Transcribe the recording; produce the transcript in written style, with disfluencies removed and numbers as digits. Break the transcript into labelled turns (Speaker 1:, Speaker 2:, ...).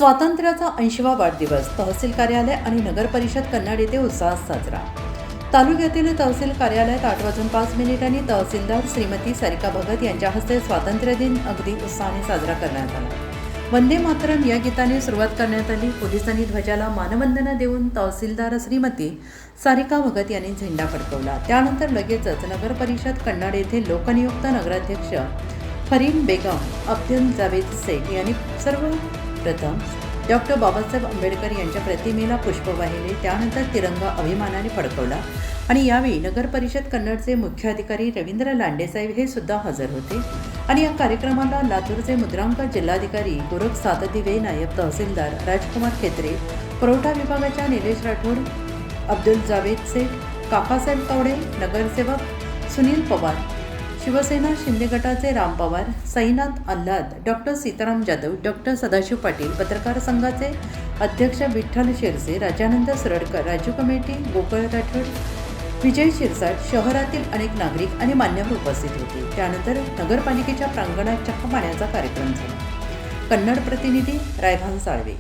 Speaker 1: स्वातंत्र्याचा 80वा वाढदिवस तहसील कार्यालय आणि नगर परिषद कन्नड येथे उत्साहात साजरा। तालुक्यातील तहसील कार्यालयात 8:05 तहसीलदार श्रीमती सारिका भगत यांच्या हस्ते स्वातंत्र्य दिन अगदी उत्साहाने साजरा करण्यात आला। वंदे मातरम या गीताने सुरुवात करण्यात आली। पोलिसांनी ध्वजाला मानवंदना देऊन तहसीलदार श्रीमती सारिका भगत यांनी झेंडा फडकवला। त्यानंतर लगेचच नगर परिषद कन्नड येथे लोकनियुक्त नगराध्यक्ष फरीन बेगम अब्दुल जावेद शेख यांनी सर्वप्रथम डॉक्टर बाबासाहेब आंबेडकर यांच्या प्रतिमेला पुष्प वाहिले। त्यानंतर तिरंगा अभिमानाने फडकवला आणि यावेळी नगर परिषद कन्नडचे मुख्य अधिकारी रवींद्र लांडे साहेब हे सुद्धा हजर होते। आणि या कार्यक्रमाला लातूरचे मुद्रांक जिल्हाधिकारी गोरख सातदिवे, नायब तहसीलदार राजकुमार खेत्रे, पुरवठा विभागाच्या निलेश राठोड, अब्दुल जावेद शेख, काकासाहेब कवडे, नगरसेवक सुनील पवार, शिवसेना शिंदे गटाचे राम पवार, साईनाथ आल्हाद, डॉक्टर सीताराम जाधव, डॉक्टर सदाशिव पाटील, पत्रकार संघाचे अध्यक्ष विठ्ठल शिरसे, राजानंद सुरडकर, राजू कमिटी, गोकुळ राठोड, विजय शिरसाट, शहरातील अनेक नागरिक आणि मान्यवर उपस्थित होते। त्यानंतर नगरपालिकेच्या प्रांगणात चहा पाण्याचा कार्यक्रम झाला। कन्नड प्रतिनिधी रायभान साळवे।